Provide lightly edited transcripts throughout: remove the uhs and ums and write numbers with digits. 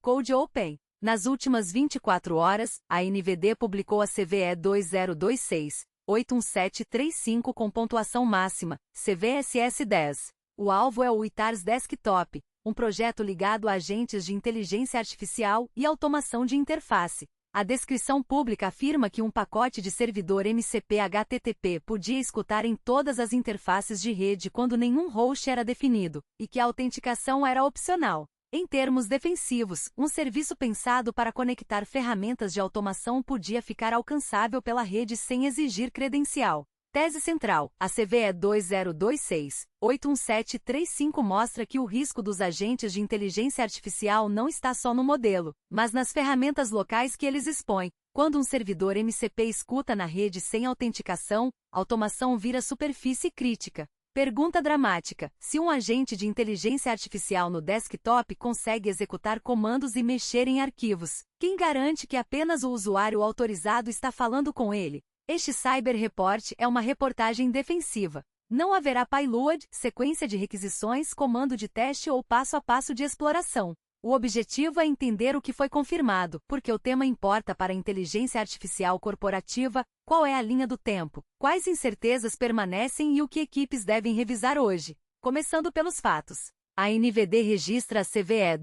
Code Open. Nas últimas 24 horas, a NVD publicou a CVE 2026-81735 com pontuação máxima, CVSS 10. O alvo é o UiTARS Desktop, um projeto ligado a agentes de inteligência artificial e automação de interface. A descrição pública afirma que um pacote de servidor MCP-HTTP podia escutar em todas as interfaces de rede quando nenhum host era definido, e que a autenticação era opcional. Em termos defensivos, um serviço pensado para conectar ferramentas de automação podia ficar alcançável pela rede sem exigir credencial. Tese central: a CVE 2026-81735 mostra que o risco dos agentes de inteligência artificial não está só no modelo, mas nas ferramentas locais que eles expõem. Quando um servidor MCP escuta na rede sem autenticação, a automação vira superfície crítica. Pergunta dramática: se um agente de inteligência artificial no desktop consegue executar comandos e mexer em arquivos, quem garante que apenas o usuário autorizado está falando com ele? Este Cyber Report é uma reportagem defensiva. Não haverá payload, sequência de requisições, comando de teste ou passo a passo de exploração. O objetivo é entender o que foi confirmado, porque o tema importa para a inteligência artificial corporativa. Qual é a linha do tempo? Quais incertezas permanecem e o que equipes devem revisar hoje? Começando pelos fatos. A NVD registra a CVE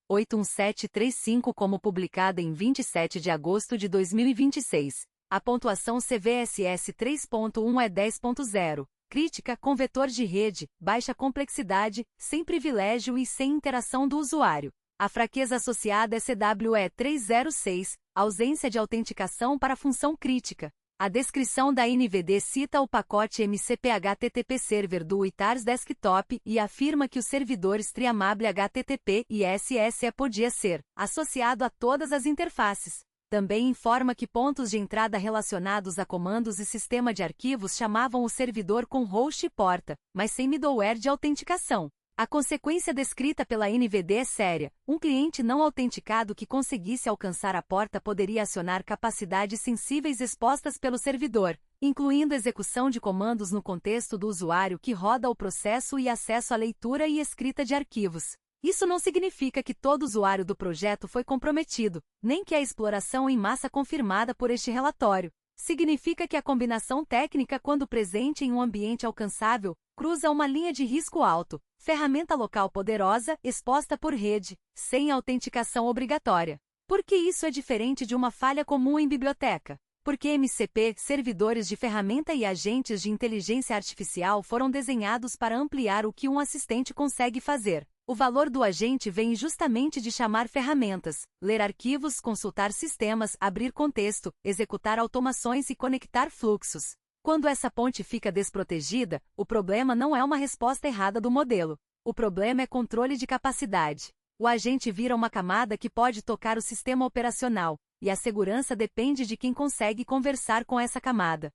2026-81735 como publicada em 27 de agosto de 2026. A pontuação CVSS 3.1 é 10.0. Crítica com vetor de rede, baixa complexidade, sem privilégio e sem interação do usuário. A fraqueza associada é CWE 306, ausência de autenticação para função crítica. A descrição da NVD cita o pacote MCP-HTTP Server do UiTARS Desktop e afirma que o servidor Streamable HTTP e SSE podia ser associado a todas as interfaces. Também informa que pontos de entrada relacionados a comandos e sistema de arquivos chamavam o servidor com host e porta, mas sem middleware de autenticação. A consequência descrita pela NVD é séria. Um cliente não autenticado que conseguisse alcançar a porta poderia acionar capacidades sensíveis expostas pelo servidor, incluindo execução de comandos no contexto do usuário que roda o processo e acesso à leitura e escrita de arquivos. Isso não significa que todo usuário do projeto foi comprometido, nem que a exploração em massa confirmada por este relatório. Significa que a combinação técnica, quando presente em um ambiente alcançável, cruza uma linha de risco alto, ferramenta local poderosa, exposta por rede, sem autenticação obrigatória. Por que isso é diferente de uma falha comum em biblioteca? Porque MCP, servidores de ferramenta e agentes de inteligência artificial foram desenhados para ampliar o que um assistente consegue fazer. O valor do agente vem justamente de chamar ferramentas, ler arquivos, consultar sistemas, abrir contexto, executar automações e conectar fluxos. Quando essa ponte fica desprotegida, o problema não é uma resposta errada do modelo. O problema é controle de capacidade. O agente vira uma camada que pode tocar o sistema operacional, e a segurança depende de quem consegue conversar com essa camada.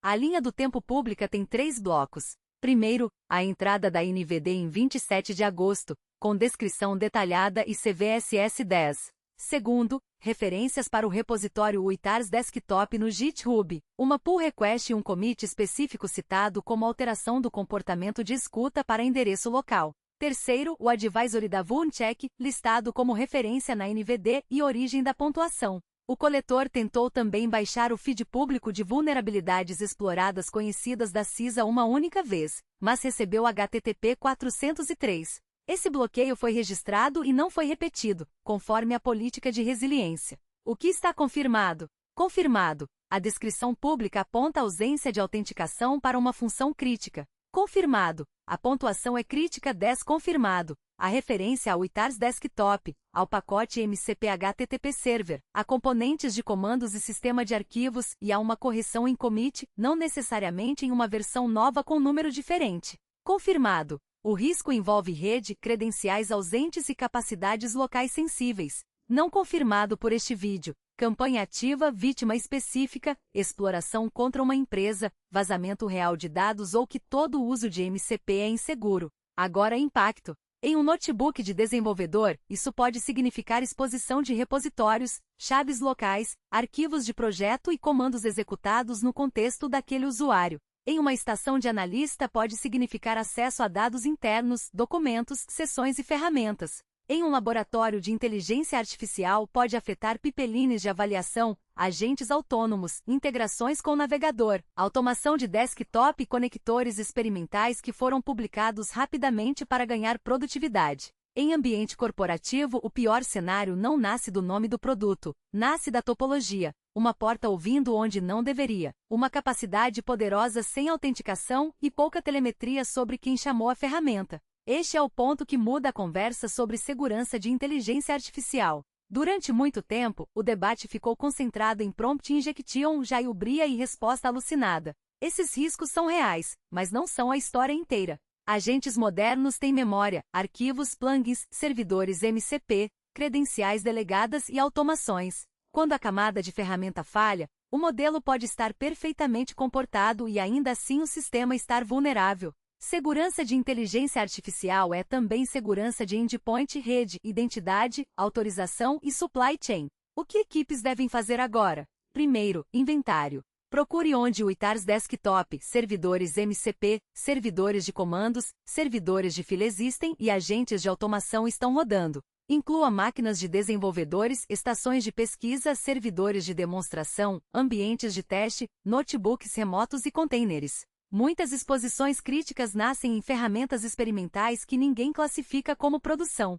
A linha do tempo pública tem 3 blocos. Primeiro, a entrada da NVD em 27 de agosto, com descrição detalhada e CVSS 10. Segundo, referências para o repositório UiTARS Desktop no GitHub, uma pull request e um commit específico citado como alteração do comportamento de escuta para endereço local. Terceiro, o advisory da VulnCheck, listado como referência na NVD e origem da pontuação. O coletor tentou também baixar o feed público de vulnerabilidades exploradas conhecidas da CISA uma única vez, mas recebeu HTTP 403. Esse bloqueio foi registrado e não foi repetido, conforme a política de resiliência. O que está confirmado? Confirmado. A descrição pública aponta a ausência de autenticação para uma função crítica. Confirmado. A pontuação é crítica 10. Confirmado. A referência ao UiTARS Desktop, ao pacote MCP-HTTP Server, a componentes de comandos e sistema de arquivos e a uma correção em commit, não necessariamente em uma versão nova com número diferente. Confirmado. O risco envolve rede, credenciais ausentes e capacidades locais sensíveis. Não confirmado por este vídeo. Campanha ativa, vítima específica, exploração contra uma empresa, vazamento real de dados ou que todo o uso de MCP é inseguro. Agora impacto. Em um notebook de desenvolvedor, isso pode significar exposição de repositórios, chaves locais, arquivos de projeto e comandos executados no contexto daquele usuário. Em uma estação de analista pode significar acesso a dados internos, documentos, sessões e ferramentas. em um laboratório de inteligência artificial pode afetar pipelines de avaliação, agentes autônomos, integrações com navegador, automação de desktop e conectores experimentais que foram publicados rapidamente para ganhar produtividade. Em ambiente corporativo, o pior cenário não nasce do nome do produto, nasce da topologia. Uma porta ouvindo onde não deveria, uma capacidade poderosa sem autenticação e pouca telemetria sobre quem chamou a ferramenta. Este é o ponto que muda a conversa sobre segurança de inteligência artificial. Durante muito tempo, o debate ficou concentrado em prompt injection, jailbreak e resposta alucinada. Esses riscos são reais, mas não são a história inteira. Agentes modernos têm memória, arquivos, plugins, servidores MCP, credenciais delegadas e automações. Quando a camada de ferramenta falha, o modelo pode estar perfeitamente comportado e ainda assim o sistema estar vulnerável. Segurança de inteligência artificial é também segurança de endpoint, rede, identidade, autorização e supply chain. O que equipes devem fazer agora? Primeiro, inventário. Procure onde o ITARS Desktop, servidores MCP, servidores de comandos, servidores de fila existem e agentes de automação estão rodando. Inclua máquinas de desenvolvedores, estações de pesquisa, servidores de demonstração, ambientes de teste, notebooks remotos e containers. Muitas exposições críticas nascem em ferramentas experimentais que ninguém classifica como produção.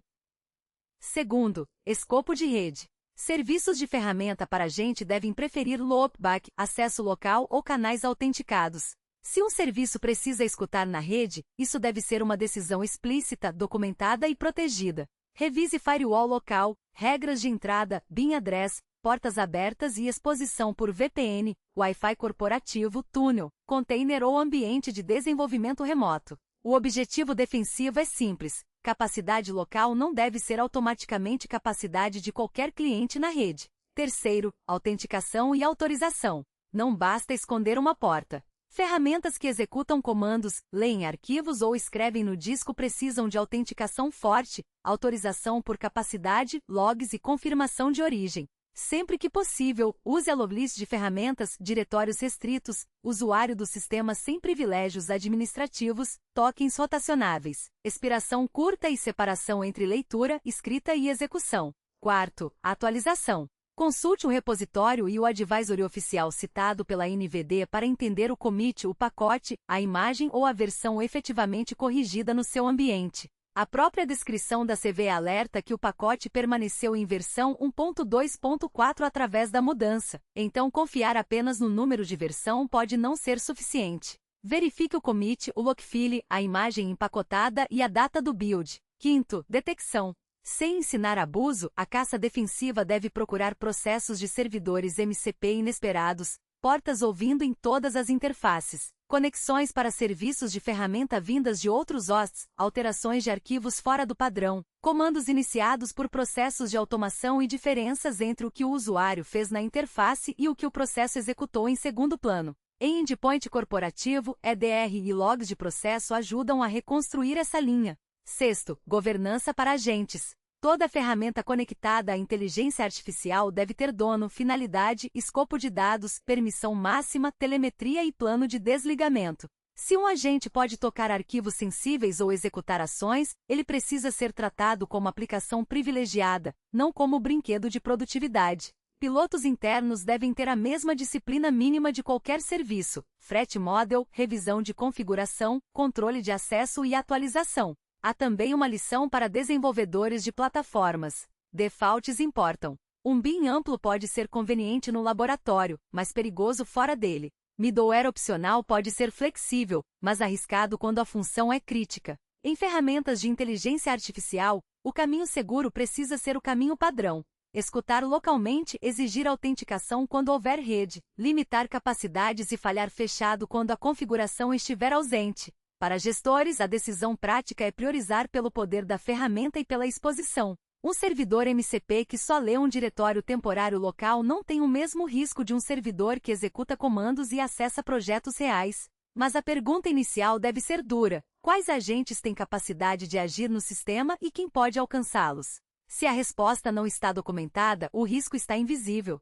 Segundo, escopo de rede. Serviços de ferramenta para agente devem preferir loopback, acesso local ou canais autenticados. Se um serviço precisa escutar na rede, isso deve ser uma decisão explícita, documentada e protegida. Revise firewall local, regras de entrada, BIM address, portas abertas e exposição por VPN, Wi-Fi corporativo, túnel, container ou ambiente de desenvolvimento remoto. O objetivo defensivo é simples. Capacidade local não deve ser automaticamente capacidade de qualquer cliente na rede. Terceiro, autenticação e autorização. Não basta esconder uma porta. Ferramentas que executam comandos, leem arquivos ou escrevem no disco precisam de autenticação forte, autorização por capacidade, logs e confirmação de origem. Sempre que possível, use a loglist de ferramentas, diretórios restritos, usuário do sistema sem privilégios administrativos, tokens rotacionáveis, expiração curta e separação entre leitura, escrita e execução. Quarto, atualização. Consulte o repositório e o advisory oficial citado pela NVD para entender o commit, o pacote, a imagem ou a versão efetivamente corrigida no seu ambiente. A própria descrição da CVE alerta que o pacote permaneceu em versão 1.2.4 através da mudança, então confiar apenas no número de versão pode não ser suficiente. Verifique o commit, o logfile, a imagem empacotada e a data do build. Quinto, detecção. Sem ensinar abuso, a caça defensiva deve procurar processos de servidores MCP inesperados, portas ouvindo em todas as interfaces, conexões para serviços de ferramenta vindas de outros hosts, alterações de arquivos fora do padrão, comandos iniciados por processos de automação e diferenças entre o que o usuário fez na interface e o que o processo executou em segundo plano. Em endpoint corporativo, EDR e logs de processo ajudam a reconstruir essa linha. Sexto, governança para agentes. Toda ferramenta conectada à inteligência artificial deve ter dono, finalidade, escopo de dados, permissão máxima, telemetria e plano de desligamento. Se um agente pode tocar arquivos sensíveis ou executar ações, ele precisa ser tratado como aplicação privilegiada, não como brinquedo de produtividade. Pilotos internos devem ter a mesma disciplina mínima de qualquer serviço: threat model, revisão de configuração, controle de acesso e atualização. Há também uma lição para desenvolvedores de plataformas. Defaults importam. Um BIM amplo pode ser conveniente no laboratório, mas perigoso fora dele. Middleware opcional pode ser flexível, mas arriscado quando a função é crítica. Em ferramentas de inteligência artificial, o caminho seguro precisa ser o caminho padrão. Escutar localmente, exigir autenticação quando houver rede, limitar capacidades e falhar fechado quando a configuração estiver ausente. Para gestores, a decisão prática é priorizar pelo poder da ferramenta e pela exposição. Um servidor MCP que só lê um diretório temporário local não tem o mesmo risco de um servidor que executa comandos e acessa projetos reais. Mas a pergunta inicial deve ser dura: quais agentes têm capacidade de agir no sistema e quem pode alcançá-los? Se a resposta não está documentada, o risco está invisível.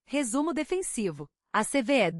Resumo defensivo. A CVE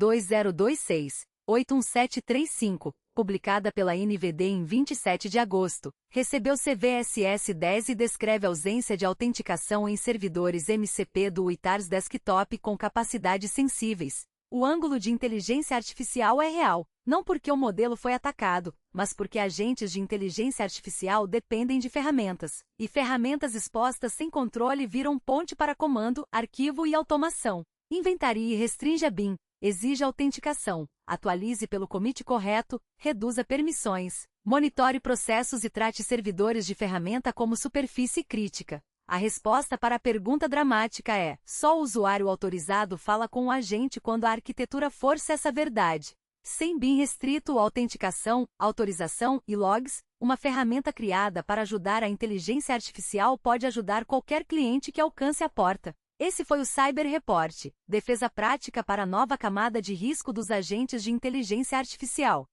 2026-81735 publicada pela NVD em 27 de agosto, recebeu CVSS 10 e descreve ausência de autenticação em servidores MCP do UiTars Desktop com capacidades sensíveis. O ângulo de inteligência artificial é real, não porque o modelo foi atacado, mas porque agentes de inteligência artificial dependem de ferramentas, e ferramentas expostas sem controle viram ponte para comando, arquivo e automação. Inventarie e restrinja BIM, exija autenticação, atualize pelo commit correto, reduza permissões, monitore processos e trate servidores de ferramenta como superfície crítica. A resposta para a pergunta dramática é: só o usuário autorizado fala com o agente quando a arquitetura força essa verdade. Sem BIM restrito, autenticação, autorização e logs, uma ferramenta criada para ajudar a inteligência artificial pode ajudar qualquer cliente que alcance a porta. Esse foi o Cyber Report, defesa prática para a nova camada de risco dos agentes de inteligência artificial.